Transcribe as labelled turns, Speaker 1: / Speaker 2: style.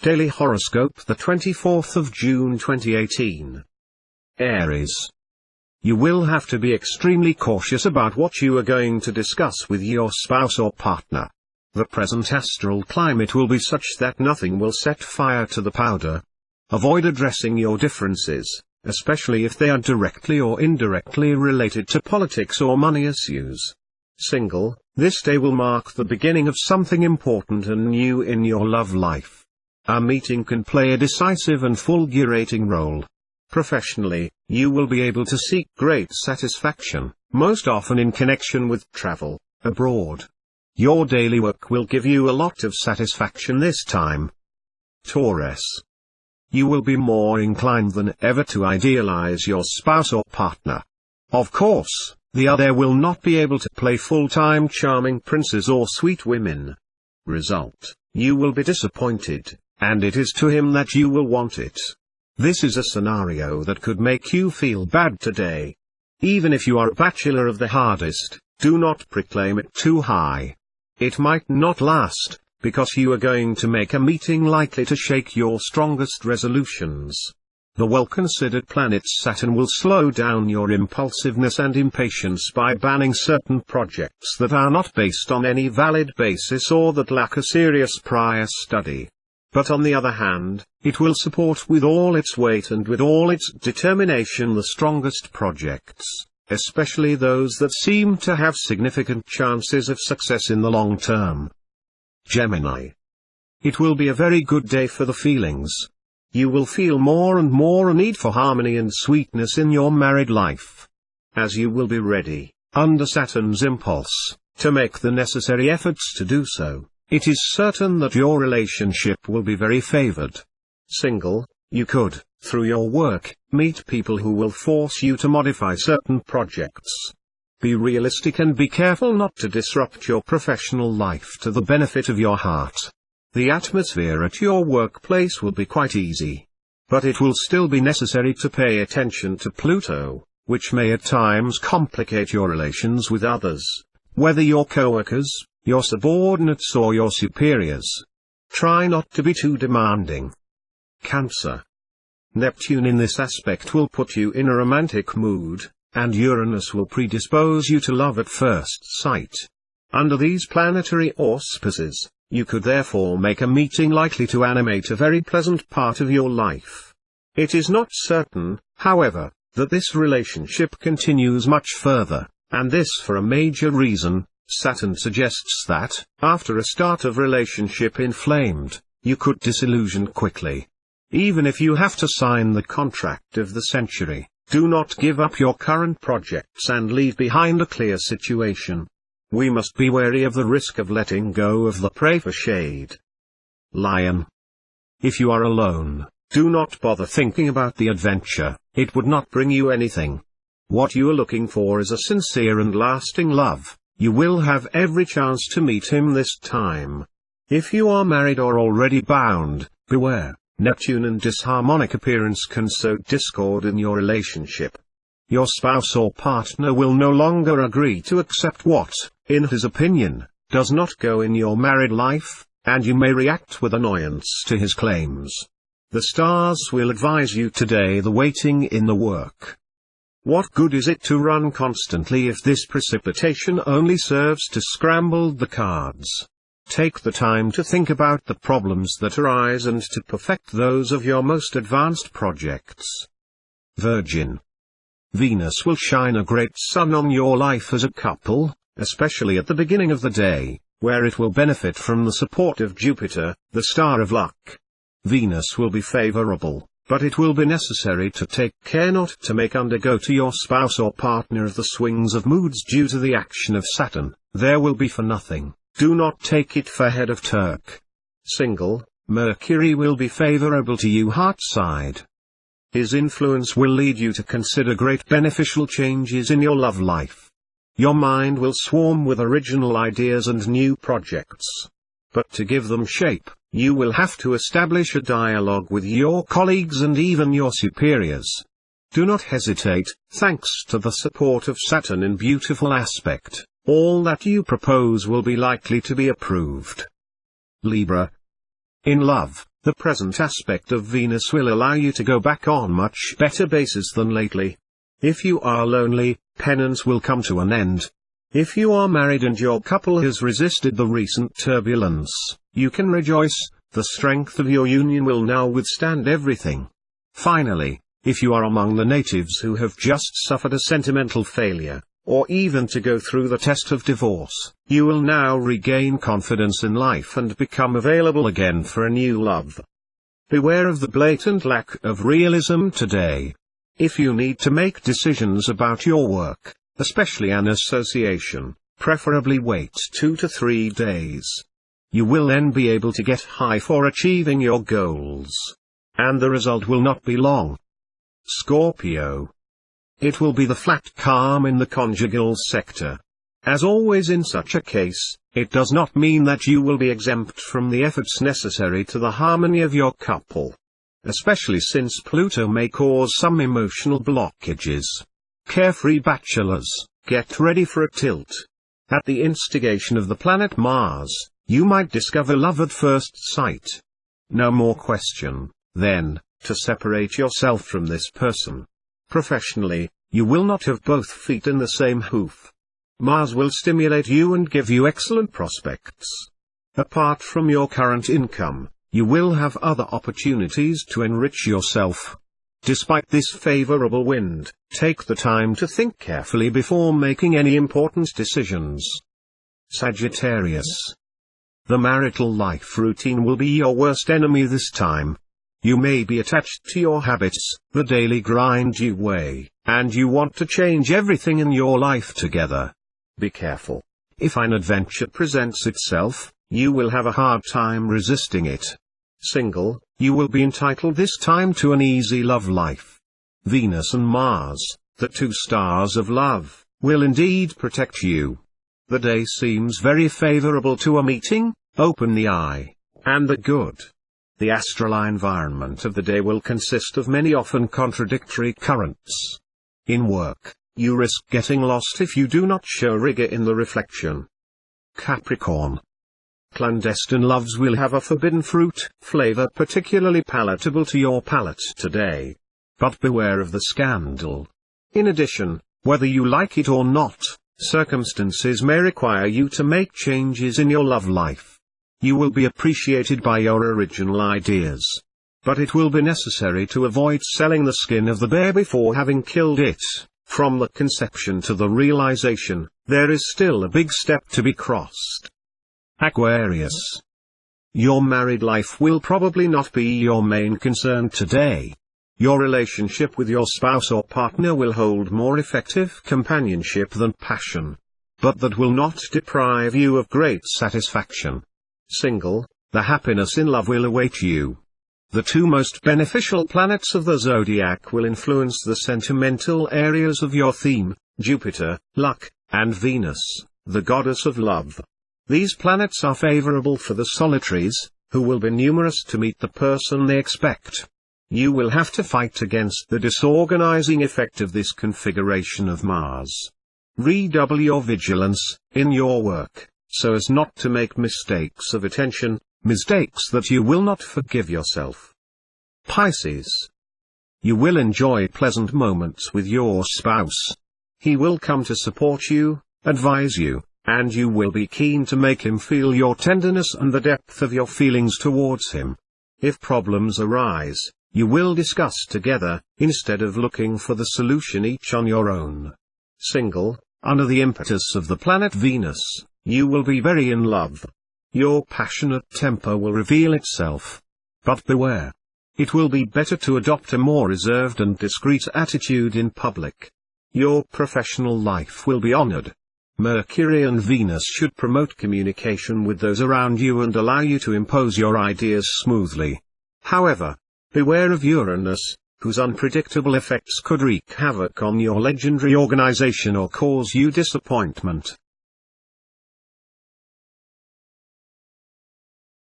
Speaker 1: Daily Horoscope, the 24th of June 2018. Aries. You will have to be extremely cautious about what you are going to discuss with your spouse or partner. The present astral climate will be such that nothing will set fire to the powder. Avoid addressing your differences, especially if they are directly or indirectly related to politics or money issues. Single, this day will mark the beginning of something important and new in your love life. A meeting can play a decisive and fulgurating role. Professionally, you will be able to seek great satisfaction, most often in connection with travel abroad. Your daily work will give you a lot of satisfaction this time. Taurus. You will be more inclined than ever to idealize your spouse or partner. Of course, the other will not be able to play full-time charming princes or sweet women. Result, you will be disappointed, and it is to him that you will want it. This is a scenario that could make you feel bad today. Even if you are a bachelor of the hardest, do not proclaim it too high. It might not last, because you are going to make a meeting likely to shake your strongest resolutions. The well-considered planet Saturn will slow down your impulsiveness and impatience by banning certain projects that are not based on any valid basis or that lack a serious prior study. But on the other hand, it will support with all its weight and with all its determination the strongest projects, especially those that seem to have significant chances of success in the long term. Gemini. It will be a very good day for the feelings. You will feel more and more a need for harmony and sweetness in your married life. As you will be ready, under Saturn's impulse, to make the necessary efforts to do so, it is certain that your relationship will be very favored. Single, you could, through your work, meet people who will force you to modify certain projects. Be realistic and be careful not to disrupt your professional life to the benefit of your heart. The atmosphere at your workplace will be quite easy. But it will still be necessary to pay attention to Pluto, which may at times complicate your relations with others, whether your co-workers, your subordinates or your superiors. Try not to be too demanding. Cancer. Neptune in this aspect will put you in a romantic mood, and Uranus will predispose you to love at first sight. Under these planetary auspices, you could therefore make a meeting likely to animate a very pleasant part of your life. It is not certain, however, that this relationship continues much further, and this for a major reason. Saturn suggests that, after a start of relationship inflamed, you could disillusion quickly. Even if you have to sign the contract of the century, do not give up your current projects and leave behind a clear situation. We must be wary of the risk of letting go of the prey for shade. Lion. If you are alone, do not bother thinking about the adventure, it would not bring you anything. What you are looking for is a sincere and lasting love. You will have every chance to meet him this time. If you are married or already bound, beware, Neptune and disharmonic appearance can sow discord in your relationship. Your spouse or partner will no longer agree to accept what, in his opinion, does not go in your married life, and you may react with annoyance to his claims. The stars will advise you today the waiting in the work. What good is it to run constantly if this precipitation only serves to scramble the cards? Take the time to think about the problems that arise and to perfect those of your most advanced projects. Virgin. Venus will shine a great sun on your life as a couple, especially at the beginning of the day, where it will benefit from the support of Jupiter, the star of luck. Venus will be favorable, but it will be necessary to take care not to make undergo to your spouse or partner of the swings of moods due to the action of Saturn. There will be for nothing. Do not take it for head of Turk. Single, Mercury will be favorable to you heart side. His influence will lead you to consider great beneficial changes in your love life. Your mind will swarm with original ideas and new projects. But to give them shape, you will have to establish a dialogue with your colleagues and even your superiors. Do not hesitate, thanks to the support of Saturn in beautiful aspect, all that you propose will be likely to be approved. Libra. In love, The present aspect of Venus will allow you to go back on much better basis than lately. If you are lonely, penance will come to an end. If you are married and your couple has resisted the recent turbulence, you can rejoice, the strength of your union will now withstand everything. Finally, if you are among the natives who have just suffered a sentimental failure, or even to go through the test of divorce, you will now regain confidence in life and become available again for a new love. Beware of the blatant lack of realism today. If you need to make decisions about your work, especially an association, preferably wait 2 to 3 days. You will then be able to get high for achieving your goals. And the result will not be long. Scorpio. It will be the flat calm in the conjugal sector. As always in such a case, it does not mean that you will be exempt from the efforts necessary to the harmony of your couple. Especially since Pluto may cause some emotional blockages. Carefree bachelors, get ready for a tilt. At the instigation of the planet Mars, you might discover love at first sight. No more question, then, to separate yourself from this person. Professionally, you will not have both feet in the same hoof. Mars will stimulate you and give you excellent prospects. Apart from your current income, you will have other opportunities to enrich yourself. Despite this favorable wind, take the time to think carefully before making any important decisions. Sagittarius. The marital life routine will be your worst enemy this time. You may be attached to your habits, the daily grind you weigh, and you want to change everything in your life together. Be careful. If an adventure presents itself, you will have a hard time resisting it. Single, you will be entitled this time to an easy love life. Venus and Mars, the 2 stars of love, will indeed protect you. The day seems very favorable to a meeting, open the eye, and the good. The astral environment of the day will consist of many often contradictory currents. In work, you risk getting lost if you do not show rigor in the reflection. Capricorn. Clandestine loves will have a forbidden fruit flavor particularly palatable to your palate today. But beware of the scandal. In addition, whether you like it or not, circumstances may require you to make changes in your love life. You will be appreciated by your original ideas. But it will be necessary to avoid selling the skin of the bear before having killed it. From the conception to the realization, there is still a big step to be crossed. Aquarius. Your married life will probably not be your main concern today. Your relationship with your spouse or partner will hold more effective companionship than passion. But that will not deprive you of great satisfaction. Single, the happiness in love will await you. The 2 most beneficial planets of the zodiac will influence the sentimental areas of your theme, Jupiter, luck, and Venus, the goddess of love. These planets are favorable for the solitaries, who will be numerous to meet the person they expect. You will have to fight against the disorganizing effect of this configuration of Mars. Redouble your vigilance, in your work, so as not to make mistakes of attention, mistakes that you will not forgive yourself. Pisces. You will enjoy pleasant moments with your spouse. He will come to support you, advise you, and you will be keen to make him feel your tenderness and the depth of your feelings towards him. If problems arise, you will discuss together, instead of looking for the solution each on your own. Single, under the impetus of the planet Venus, you will be very in love. Your passionate temper will reveal itself. But beware. It will be better to adopt a more reserved and discreet attitude in public. Your professional life will be honored. Mercury and Venus should promote communication with those around you and allow you to impose your ideas smoothly. However, beware of Uranus, whose unpredictable effects could wreak havoc on your legendary organization or cause you disappointment.